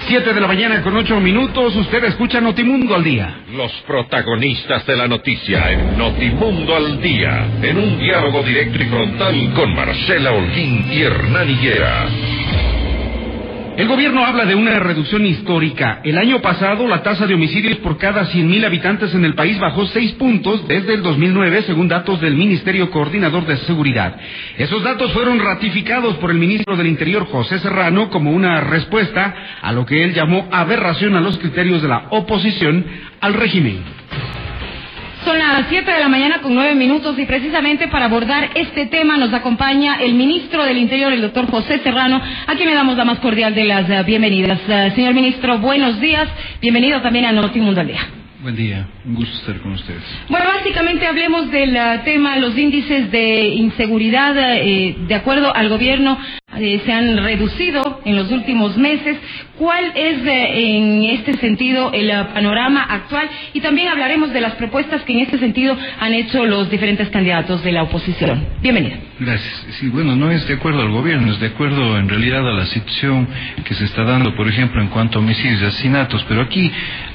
7 de la mañana con 8 minutos, usted escucha Notimundo al Día. Los protagonistas de la noticia en Notimundo al Día, en un diálogo directo y frontal con Marcela Holguín y Hernán Higuera. El gobierno habla de una reducción histórica. El año pasado, la tasa de homicidios por cada 100,000 habitantes en el país bajó 6 puntos desde el 2009, según datos del Ministerio Coordinador de Seguridad. Esos datos fueron ratificados por el ministro del Interior, José Serrano, como una respuesta a lo que él llamó aberración a los criterios de la oposición al régimen. Son las 7 de la mañana con 9 minutos y precisamente para abordar este tema nos acompaña el ministro del Interior, el doctor José Serrano, a quien le damos la más cordial de las bienvenidas. Señor ministro, buenos días, bienvenido también a Notimundo al Día. Buen día, un gusto estar con ustedes. Bueno, básicamente hablemos del tema, los índices de inseguridad, de acuerdo al gobierno, se han reducido en los últimos meses. ¿Cuál es en este sentido el panorama actual? Y también hablaremos de las propuestas que en este sentido han hecho los diferentes candidatos de la oposición. Bienvenido. Gracias. Sí, bueno, no es de acuerdo al gobierno, es de acuerdo en realidad a la situación que se está dando, por ejemplo, en cuanto a homicidios y asesinatos. Pero aquí,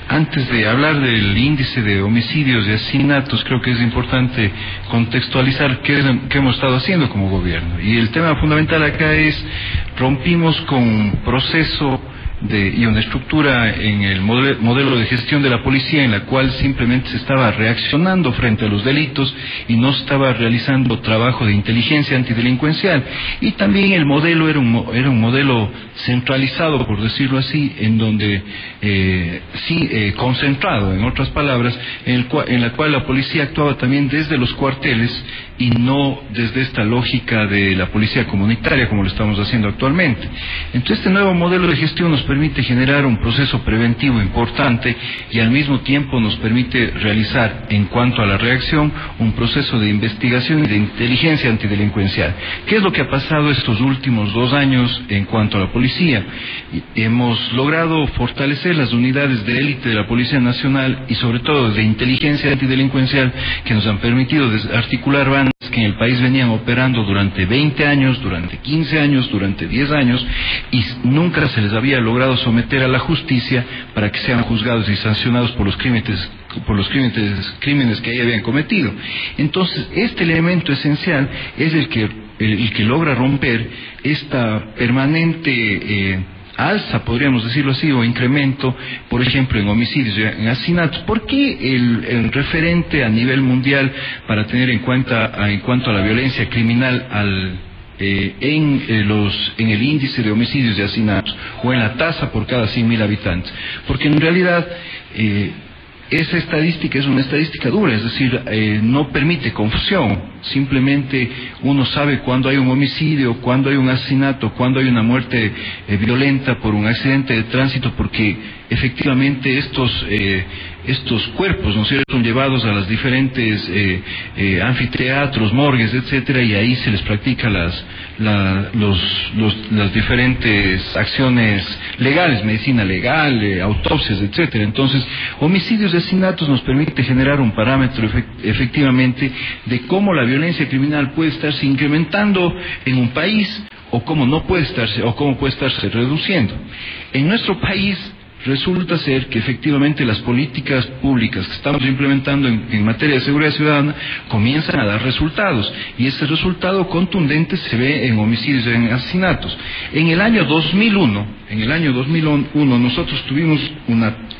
antes de hablar del índice de homicidios y asesinatos, creo que es importante contextualizar qué hemos estado haciendo como gobierno. Y el tema fundamental acá es, rompimos con un proceso y una estructura en el modelo de gestión de la policía en la cual simplemente se estaba reaccionando frente a los delitos y no estaba realizando trabajo de inteligencia antidelincuencial. Y también el modelo era un modelo centralizado, por decirlo así, en donde concentrado, en otras palabras, en la cual la policía actuaba también desde los cuarteles y no desde esta lógica de la policía comunitaria como lo estamos haciendo actualmente. Entonces este nuevo modelo de gestión nos permite generar un proceso preventivo importante y al mismo tiempo nos permite realizar, en cuanto a la reacción, un proceso de investigación y de inteligencia antidelincuencial. ¿Qué es lo que ha pasado estos últimos 2 años en cuanto a la policía? Hemos logrado fortalecer las unidades de élite de la Policía Nacional y sobre todo de inteligencia antidelincuencial que nos han permitido articular bandas que en el país venían operando durante 20 años, durante 15 años, durante 10 años y nunca se les había logrado someter a la justicia para que sean juzgados y sancionados por los crímenes que ahí habían cometido. Entonces, este elemento esencial es el que logra romper esta permanente alza, podríamos decirlo así, o incremento, por ejemplo, en homicidios y en asesinatos. ¿Por qué el referente a nivel mundial para tener en cuanto a la violencia criminal en el índice de homicidios y asesinatos o en la tasa por cada 100,000 habitantes? Porque en realidad esa estadística es una estadística dura, es decir, no permite confusión. Simplemente uno sabe cuándo hay un homicidio, cuándo hay un asesinato, cuándo hay una muerte violenta por un accidente de tránsito, porque efectivamente estos cuerpos, ¿no es cierto?, son llevados a las diferentes anfiteatros, morgues, etcétera, y ahí se les practica las diferentes acciones legales, medicina legal, autopsias, etcétera. Entonces, homicidios y asesinatos nos permite generar un parámetro efectivamente de cómo la violencia criminal puede estarse incrementando en un país o cómo no puede estarse, o cómo puede estarse reduciendo. En nuestro país resulta ser que efectivamente las políticas públicas que estamos implementando en materia de seguridad ciudadana comienzan a dar resultados, y ese resultado contundente se ve en homicidios y en asesinatos. En el año 2001 nosotros tuvimos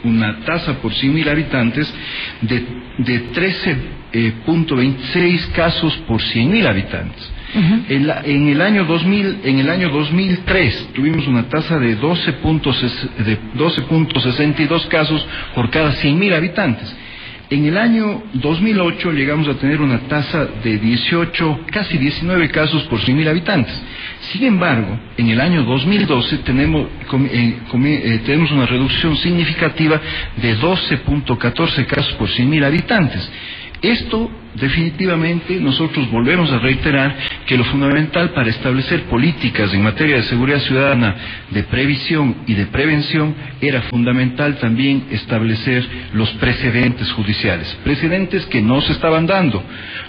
una tasa por 100,000 habitantes de 13.26 casos por 100,000 habitantes. En el año 2003 tuvimos una tasa de 12.62 casos por cada 100,000 habitantes. En el año 2008 llegamos a tener una tasa de 18, casi 19 casos por 100,000 habitantes. Sin embargo, en el año 2012 tenemos una reducción significativa de 12.14 casos por 100,000 habitantes. Esto definitivamente nosotros volvemos a reiterar que lo fundamental para establecer políticas en materia de seguridad ciudadana, de previsión y de prevención, era fundamental también establecer los precedentes judiciales, precedentes que no se estaban dando.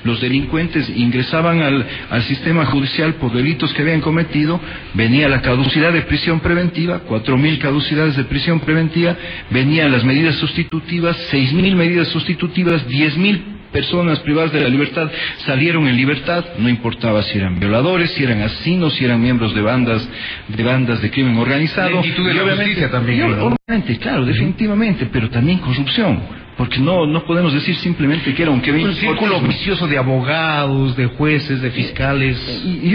Los delincuentes ingresaban al sistema judicial por delitos que habían cometido, venía la caducidad de prisión preventiva, 4.000 caducidades de prisión preventiva, venían las medidas sustitutivas, 6.000 medidas sustitutivas, 10.000 personas privadas de la libertad salieron en libertad, no importaba si eran violadores, si eran asesinos, si eran miembros de bandas de crimen organizado. Lentitud de la justicia también. Obviamente, claro, definitivamente, pero también corrupción. Porque no podemos decir simplemente que era un círculo vicioso de abogados, de jueces, de fiscales. Y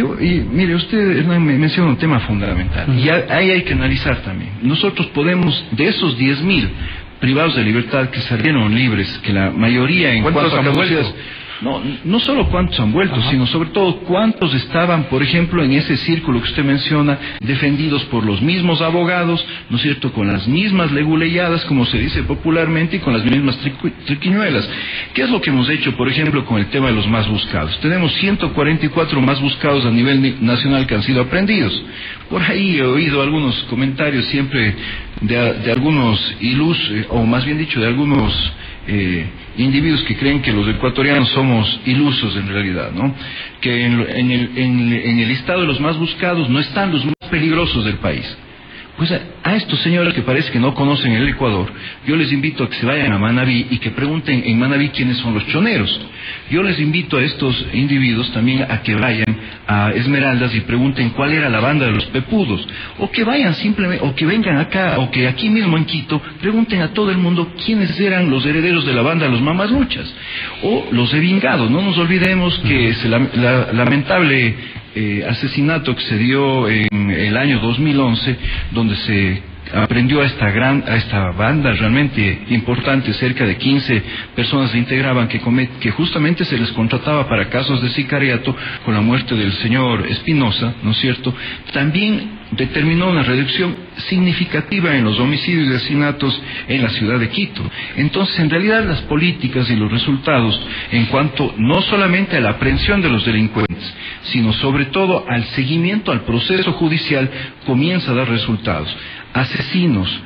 mire, usted, Hernán, me menciona un tema fundamental. Y ahí hay que analizar también. Nosotros podemos, de esos 10.000 privados de libertad que salieron libres, que la mayoría en cuanto a caducidades, no solo cuántos han vuelto, sino sobre todo cuántos estaban, por ejemplo, en ese círculo que usted menciona, defendidos por los mismos abogados, ¿no es cierto?, con las mismas leguleyadas, como se dice popularmente, y con las mismas triquiñuelas. ¿Qué es lo que hemos hecho, por ejemplo, con el tema de los más buscados? Tenemos 144 más buscados a nivel nacional que han sido aprehendidos. Por ahí he oído algunos comentarios siempre de algunos o más bien dicho, de algunos individuos que creen que los ecuatorianos somos ilusos en realidad, ¿no? Que en el listado de los más buscados no están los más peligrosos del país. Pues a estos señores que parece que no conocen el Ecuador, yo les invito a que se vayan a Manabí y que pregunten en Manabí quiénes son los choneros. Yo les invito a estos individuos también a que vayan a Esmeraldas y pregunten cuál era la banda de los pepudos, o que vayan simplemente, o que vengan acá, o que aquí mismo en Quito pregunten a todo el mundo quiénes eran los herederos de la banda de los Mamasluchas, o los Evingados. No nos olvidemos que la lamentable asesinato que se dio en el año 2011, donde se aprendió a esta banda realmente importante, cerca de 15 personas se integraban, que justamente se les contrataba para casos de sicariato, con la muerte del señor Espinosa, ¿no es cierto? También determinó una reducción significativa en los homicidios y asesinatos en la ciudad de Quito. Entonces, en realidad, las políticas y los resultados en cuanto no solamente a la aprehensión de los delincuentes, sino sobre todo al seguimiento al proceso judicial, comienza a dar resultados. Asesinos,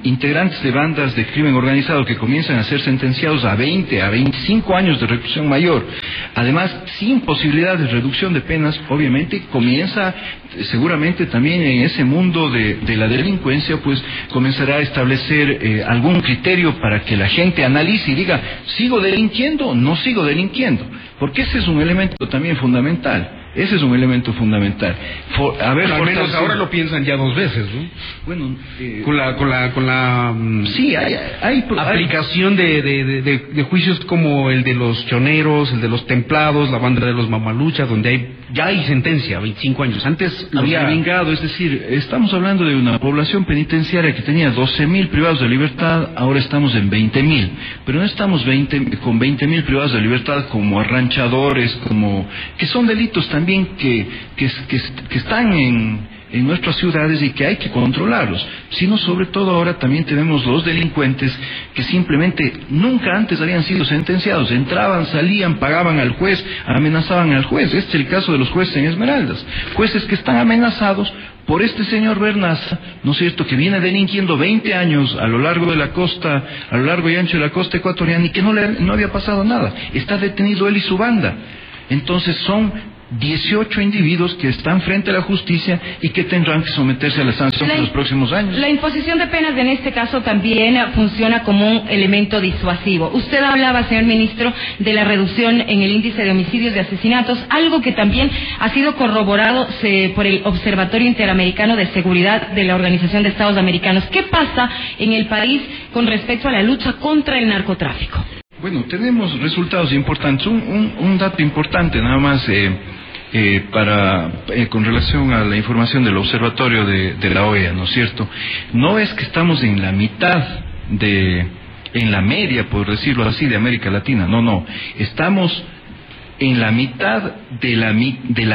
integrantes de bandas de crimen organizado que comienzan a ser sentenciados a 20, a 25 años de reclusión mayor, además sin posibilidad de reducción de penas, obviamente comienza seguramente también en ese mundo de la delincuencia, pues comenzará a establecer algún criterio para que la gente analice y diga, ¿sigo delinquiendo o no sigo delinquiendo? Porque ese es un elemento también fundamental. Ese es un elemento fundamental. Al menos ahora lo piensan ya dos veces, ¿no? Bueno, con la sí, hay aplicación de juicios como el de los choneros, el de los templados, la banda de los Mamaluchas, donde ya hay sentencia, 25 años. Antes había vingado, es decir, estamos hablando de una población penitenciaria que tenía 12.000 privados de libertad, ahora estamos en 20.000, pero no estamos con 20.000 privados de libertad como arranchadores, que son delitos también que están en nuestras ciudades y que hay que controlarlos, sino sobre todo ahora también tenemos los delincuentes que simplemente nunca antes habían sido sentenciados, entraban, salían, pagaban al juez, amenazaban al juez. Este es el caso de los jueces en Esmeraldas, jueces que están amenazados por este señor Bernaza, ¿no es cierto?, que viene delinquiendo 20 años a lo largo de la costa, a lo largo y ancho de la costa ecuatoriana, y que no había pasado nada. Está detenido él y su banda. Entonces son 18 individuos que están frente a la justicia y que tendrán que someterse a la sanción en los próximos años. La imposición de penas en este caso también funciona como un elemento disuasivo. Usted hablaba, señor ministro, de la reducción en el índice de homicidios y asesinatos, algo que también ha sido corroborado por el Observatorio Interamericano de Seguridad de la Organización de Estados Americanos. ¿Qué pasa en el país con respecto a la lucha contra el narcotráfico? Bueno, tenemos resultados importantes. Un dato importante nada más con relación a la información del observatorio de la OEA, ¿no es cierto? No es que estamos en la mitad en la media, por decirlo así, de América Latina. No. Estamos en la mitad de la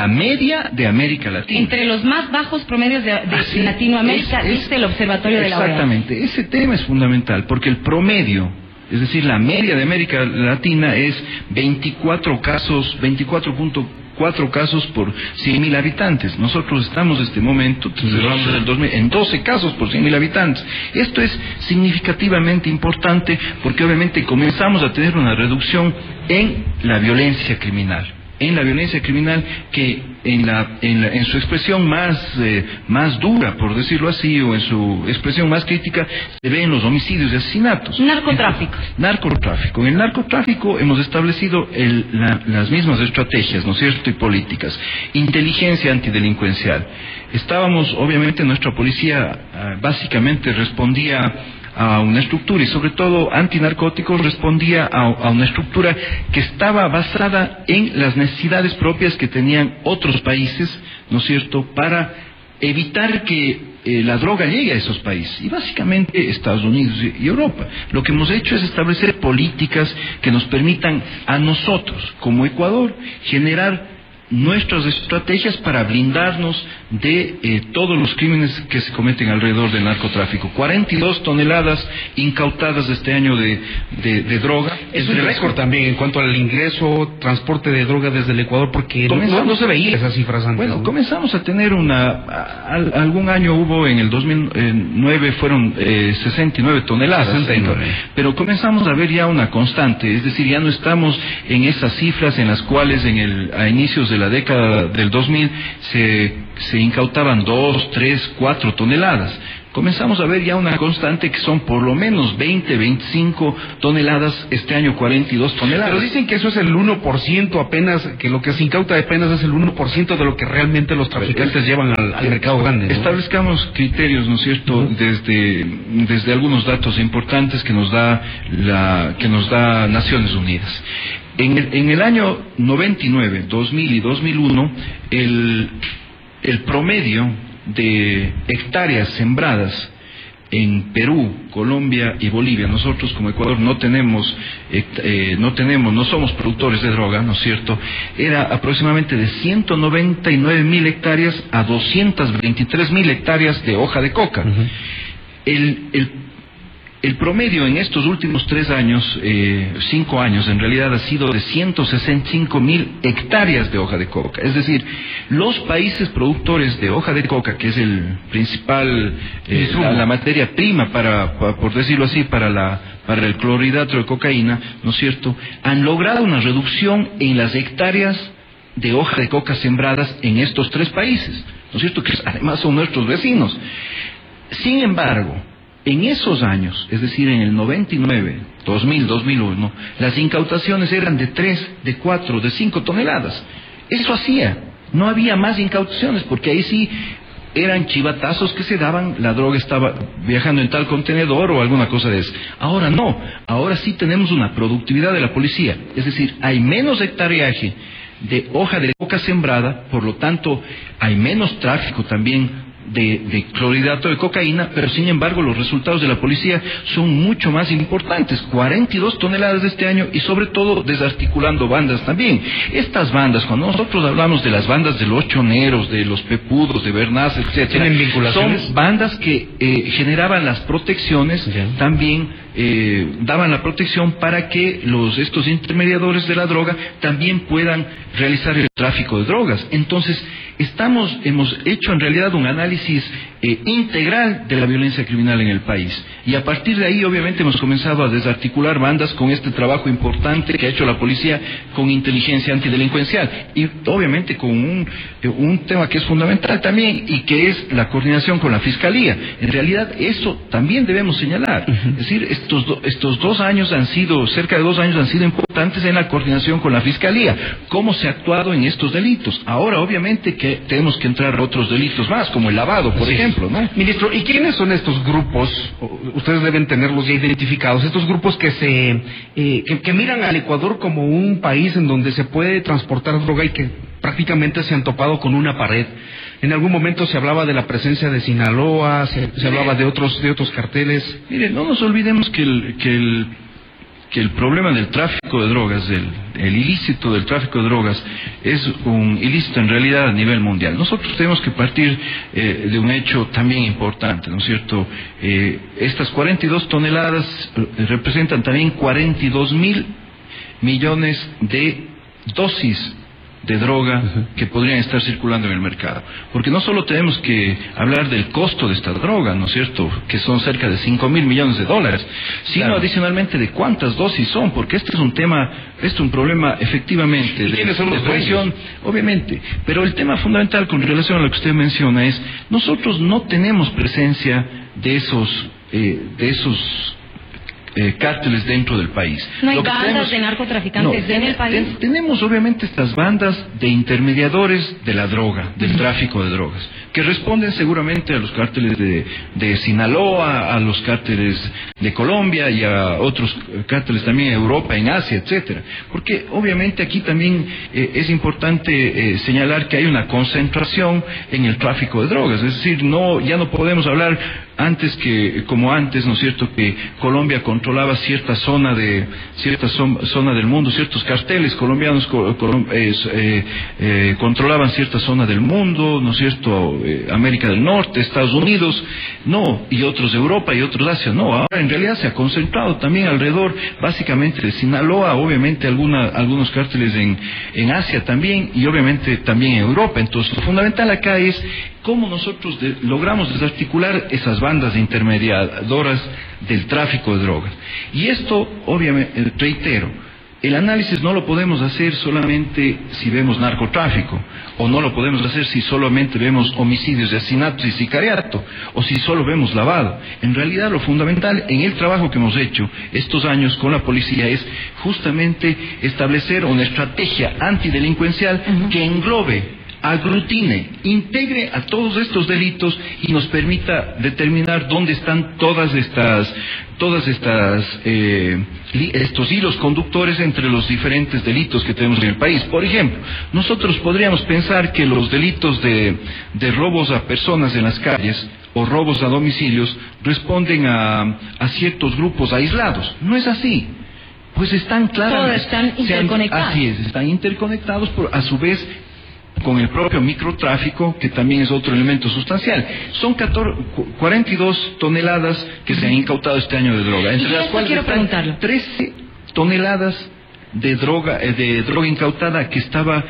media de América Latina. Entre los más bajos promedios de Latinoamérica, dice el observatorio de la OEA. Exactamente. Ese tema es fundamental, porque el promedio Es decir, la media de América Latina es 24.4 casos por 100.000 habitantes. Nosotros estamos en este momento, cerramos el 2000, en 12 casos por 100.000 habitantes. Esto es significativamente importante porque obviamente comenzamos a tener una reducción en la violencia criminal. En la violencia criminal que en su expresión más dura, por decirlo así, o en su expresión más crítica, se ve en los homicidios y asesinatos. Narcotráfico. En el narcotráfico hemos establecido las mismas estrategias, ¿no es cierto?, y políticas. Inteligencia antidelincuencial. Obviamente nuestra policía básicamente respondía a una estructura, y sobre todo antinarcóticos respondía a una estructura que estaba basada en las necesidades propias que tenían otros países, ¿no es cierto?, para evitar que la droga llegue a esos países, y básicamente Estados Unidos y Europa. Lo que hemos hecho es establecer políticas que nos permitan a nosotros, como Ecuador, generar nuestras estrategias para blindarnos de todos los crímenes que se cometen alrededor del narcotráfico. 42 toneladas incautadas este año de droga. Es un récord también en cuanto al ingreso, transporte de droga desde el Ecuador, porque no se veía esas cifras antes. Bueno, comenzamos a tener algún año hubo, en el 2009 fueron 69 toneladas. 69. Pero comenzamos a ver ya una constante, es decir, ya no estamos en esas cifras en las cuales a inicios de la década del 2000 se incautaban 2, 3, 4 toneladas. Comenzamos a ver ya una constante que son por lo menos 20, 25 toneladas, este año 42 toneladas. Pero dicen que eso es el 1% apenas, que lo que se incauta apenas es el 1% de lo que realmente los traficantes llevan al mercado grande, ¿no? Establezcamos criterios, ¿no es cierto?, desde algunos datos importantes que nos da Naciones Unidas. En el año 99, 2000 y 2001, el promedio de hectáreas sembradas en Perú, Colombia y Bolivia, nosotros como Ecuador no somos productores de droga, ¿no es cierto?, era aproximadamente de 199.000 hectáreas a 223.000 hectáreas de hoja de coca. El promedio en estos últimos 5 años, en realidad ha sido de 165.000 hectáreas de hoja de coca. Es decir, los países productores de hoja de coca, que es el principal, la materia prima por decirlo así, para el clorhidrato de cocaína, ¿no es cierto?, han logrado una reducción en las hectáreas de hoja de coca sembradas en estos 3 países, ¿no es cierto?, que además son nuestros vecinos. Sin embargo, en esos años, es decir, en el 99, 2000, 2001, las incautaciones eran de 3, de 4, de 5 toneladas. Eso no había más incautaciones, porque ahí sí eran chivatazos que se daban, la droga estaba viajando en tal contenedor o alguna cosa de eso. Ahora no, ahora sí tenemos una productividad de la policía, es decir, hay menos hectareaje de hoja de coca sembrada, por lo tanto hay menos tráfico también de clorhidrato de cocaína, pero sin embargo los resultados de la policía son mucho más importantes, 42 toneladas de este año, y sobre todo desarticulando bandas también. Estas bandas, cuando nosotros hablamos de las bandas de los choneros, de los pepudos, de Bernás, etcétera, son bandas que generaban las protecciones, también daban la protección para que estos intermediadores de la droga también puedan realizar el tráfico de drogas. Entonces, hemos hecho en realidad un análisis integral de la violencia criminal en el país, y a partir de ahí obviamente hemos comenzado a desarticular bandas con este trabajo importante que ha hecho la policía con inteligencia antidelincuencial, y obviamente con un tema que es fundamental también, y que es la coordinación con la Fiscalía. En realidad eso también debemos señalar. Es decir, estos 2 años cerca de 2 años han sido importantes en la coordinación con la Fiscalía, cómo se ha actuado en estos delitos. Ahora obviamente que tenemos que entrar a otros delitos más, como el lavado, por ejemplo, ¿no? Ministro, ¿y quiénes son estos grupos? Ustedes deben tenerlos ya identificados, estos grupos que miran al Ecuador como un país en donde se puede transportar droga y que prácticamente se han topado con una pared. En algún momento se hablaba de la presencia de Sinaloa, se hablaba de otros carteles. Mire, no nos olvidemos que que el problema del tráfico de drogas, el ilícito del tráfico de drogas, es un ilícito en realidad a nivel mundial. Nosotros tenemos que partir de un hecho también importante, ¿no es cierto? Estas 42 toneladas representan también 42.000 millones de dosis de droga que podrían estar circulando en el mercado. Porque no solo tenemos que hablar del costo de esta droga, ¿no es cierto?, que son cerca de 5.000 millones de dólares, sino claro, adicionalmente de cuántas dosis son, porque este es un tema, es un problema efectivamente de presión, obviamente. Pero el tema fundamental con relación a lo que usted menciona es, nosotros no tenemos presencia de esos cárteles dentro del país. ¿No hay bandas de narcotraficantes en el país? Tenemos obviamente estas bandas de intermediadores de la droga, del tráfico de drogas, que responden seguramente a los cárteles de Sinaloa, a los cárteles de Colombia y a otros cárteles también en Europa, en Asia, etcétera. Porque obviamente aquí también es importante señalar que hay una concentración en el tráfico de drogas, es decir, ya no podemos hablar como antes, ¿no es cierto?, que Colombia controlaba cierta zona del mundo, ciertos carteles colombianos controlaban cierta zona del mundo, ¿no es cierto?, América del Norte, Estados Unidos, no, y otros de Europa y otros de Asia, no, ahora en realidad se ha concentrado también alrededor, básicamente de Sinaloa, obviamente algunos cárteles en Asia también, y obviamente también en Europa. Entonces, lo fundamental acá es cómo nosotros logramos desarticular esas bandas intermediadoras del tráfico de drogas. Y esto, obviamente, reitero, el análisis no lo podemos hacer solamente si vemos narcotráfico, o no lo podemos hacer si solamente vemos homicidios, asesinatos y sicariato, o si solo vemos lavado. En realidad, lo fundamental en el trabajo que hemos hecho estos años con la policía es justamente establecer una estrategia antidelincuencial que englobe, aglutine, integre a todos estos delitos y nos permita determinar dónde están estos hilos conductores entre los diferentes delitos que tenemos en el país. Por ejemplo, nosotros podríamos pensar que los delitos de robos a personas en las calles o robos a domicilios responden a ciertos grupos aislados. No es así. Pues están claramente... Todos están interconectados. Así es, están interconectados, a su vez con el propio microtráfico, que también es otro elemento sustancial. Son 42 toneladas que se han incautado este año de droga, entre las cuales están 13 toneladas de droga incautada que estaba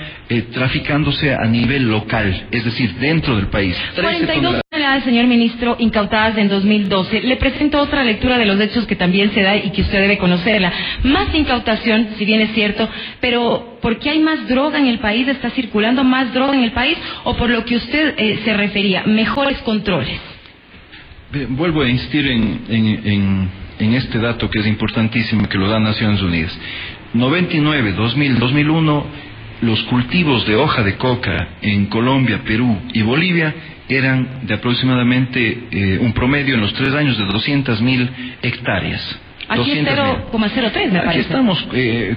traficándose a nivel local, es decir, dentro del país. 42 toneladas, señor ministro, incautadas en 2012. Le presento otra lectura de los hechos que también se da y que usted debe conocerla. Más incautación, si bien es cierto, pero ¿por qué hay más droga en el país? ¿Está circulando más droga en el país? ¿O por lo que usted se refería, mejores controles? Vuelvo a insistir en este dato que es importantísimo, que lo da Naciones Unidas. 99, 2000, 2001, los cultivos de hoja de coca en Colombia, Perú y Bolivia eran de aproximadamente un promedio en los 3 años de 200.000 hectáreas. Aquí es 0,03, me parece. Aquí estamos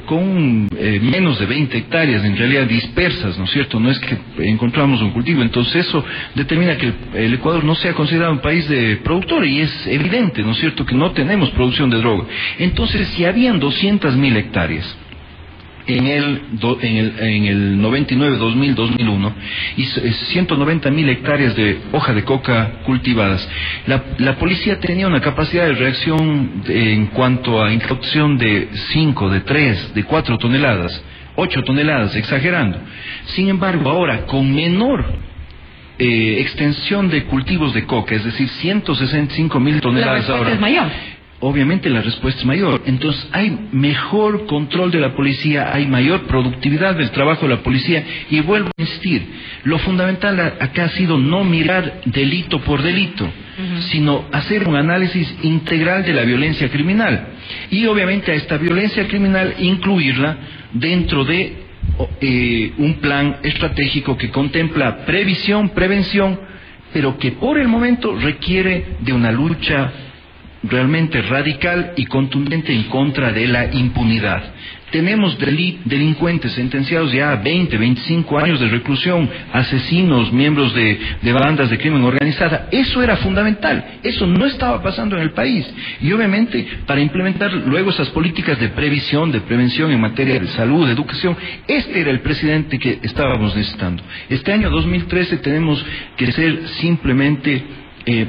con menos de 20 hectáreas, en realidad dispersas, ¿no es cierto? No es que encontramos un cultivo. Entonces eso determina que el Ecuador no sea considerado un país de productor, y es evidente, ¿no es cierto?, que no tenemos producción de droga. Entonces, si habían 200.000 hectáreas en el 99, 2000, 2001 y 190.000 hectáreas de hoja de coca cultivadas, la policía tenía una capacidad de reacción en cuanto a incautación de 5, de 3, de 4 toneladas, 8 toneladas, exagerando. Sin embargo, ahora con menor extensión de cultivos de coca, es decir, 165.000 toneladas ahora. La respuesta es mayor. Obviamente la respuesta es mayor. Entonces hay mejor control de la policía, hay mayor productividad del trabajo de la policía, y vuelvo a insistir, lo fundamental acá ha sido no mirar delito por delito, sino hacer un análisis integral de la violencia criminal, y obviamente a esta violencia criminal incluirla dentro de un plan estratégico que contempla prevención, pero que por el momento requiere de una lucha realmente radical y contundente en contra de la impunidad. Tenemos delincuentes sentenciados ya a 20, 25 años de reclusión, asesinos, miembros de bandas de crimen organizada. Eso era fundamental. Eso no estaba pasando en el país. Y obviamente, para implementar luego esas políticas de previsión, de prevención en materia de salud, de educación, este era el presidente que estábamos necesitando. Este año 2013 tenemos que ser simplemente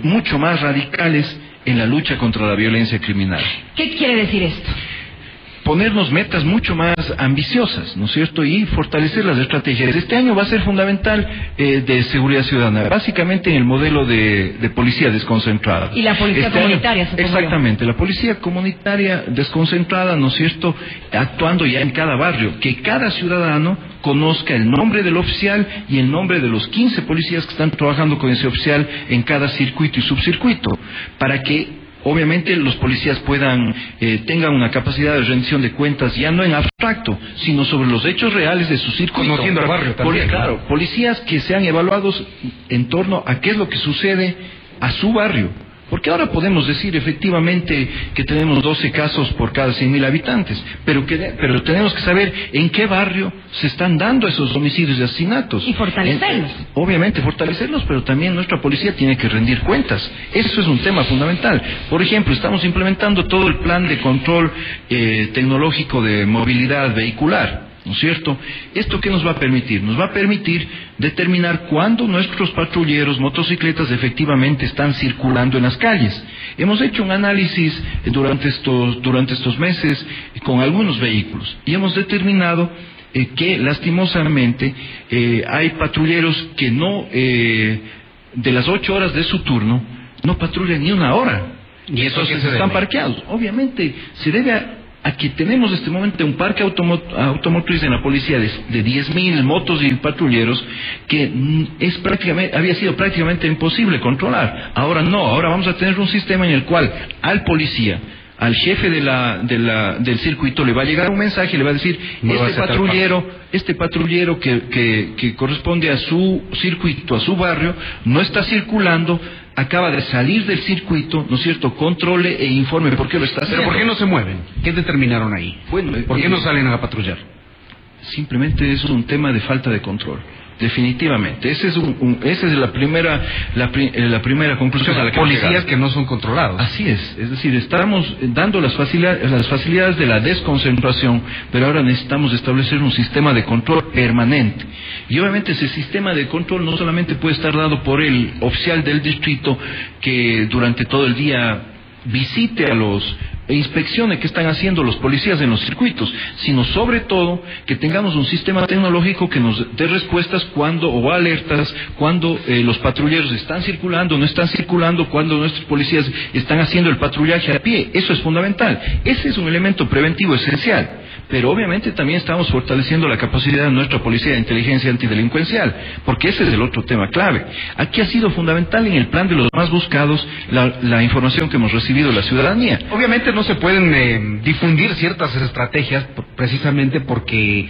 mucho más radicales en la lucha contra la violencia criminal. ¿Qué quiere decir esto? Ponernos metas mucho más ambiciosas, ¿no es cierto? Y fortalecer las estrategias. Este año va a ser fundamental de seguridad ciudadana, básicamente en el modelo de policía desconcentrada. Y la policía comunitaria, supongo. Exactamente, la policía comunitaria desconcentrada, ¿no es cierto?, actuando ya en cada barrio, que cada ciudadano conozca el nombre del oficial y el nombre de los 15 policías que están trabajando con ese oficial en cada circuito y subcircuito, para que obviamente los policías tengan una capacidad de rendición de cuentas ya no en abstracto, sino sobre los hechos reales de su circuito. Conociendo al barrio también. Claro, policías que sean evaluados en torno a qué es lo que sucede a su barrio. Porque ahora podemos decir efectivamente que tenemos 12 casos por cada 100.000 habitantes, pero tenemos que saber en qué barrio se están dando esos homicidios y asesinatos. Y fortalecerlos. Obviamente fortalecerlos, pero también nuestra policía tiene que rendir cuentas. Eso es un tema fundamental. Por ejemplo, estamos implementando todo el plan de control tecnológico de movilidad vehicular, ¿no es cierto? ¿Esto qué nos va a permitir? Nos va a permitir determinar cuándo nuestros patrulleros, motocicletas, efectivamente están circulando en las calles. Hemos hecho un análisis durante estos meses con algunos vehículos y hemos determinado que lastimosamente hay patrulleros que de las 8 horas de su turno, no patrullan ni una hora. ¿Y eso entonces están parqueados. Obviamente se debe a que tenemos en este momento un parque automotriz en la policía de 10.000 motos y patrulleros que había sido prácticamente imposible controlar. Ahora no, ahora vamos a tener un sistema en el cual al policía, al jefe del circuito le va a llegar un mensaje y le va a decir, este patrullero que corresponde a su circuito, a su barrio, no está circulando, acaba de salir del circuito, ¿no es cierto?, controle e informe por qué lo está haciendo. ¿Pero por qué no se mueven? ¿Qué determinaron ahí? Bueno, ¿por qué no salen a patrullar? Simplemente es un tema de falta de control. Definitivamente. Esa es la primera conclusión a la que policías que no son controlados. Así es decir, estamos dando las facilidades de la desconcentración, pero ahora necesitamos establecer un sistema de control permanente. Y obviamente ese sistema de control no solamente puede estar dado por el oficial del distrito que durante todo el día visite e inspeccione qué están haciendo los policías en los circuitos, sino sobre todo que tengamos un sistema tecnológico que nos dé respuestas o alertas cuando los patrulleros están circulando, no están circulando, cuando nuestros policías están haciendo el patrullaje a pie. Eso es fundamental. Ese es un elemento preventivo esencial. Pero obviamente también estamos fortaleciendo la capacidad de nuestra policía de inteligencia antidelincuencial, porque ese es el otro tema clave. Aquí ha sido fundamental en el plan de los más buscados la información que hemos recibido de la ciudadanía. Obviamente no se pueden difundir ciertas estrategias precisamente porque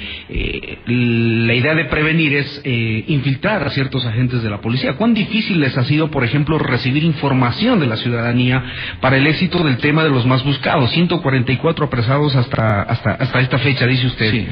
la idea de prevenir es infiltrar a ciertos agentes de la policía. ¿Cuán difícil les ha sido, por ejemplo, recibir información de la ciudadanía para el éxito del tema de los más buscados? 144 apresados hasta esta fecha, dice usted. Sí.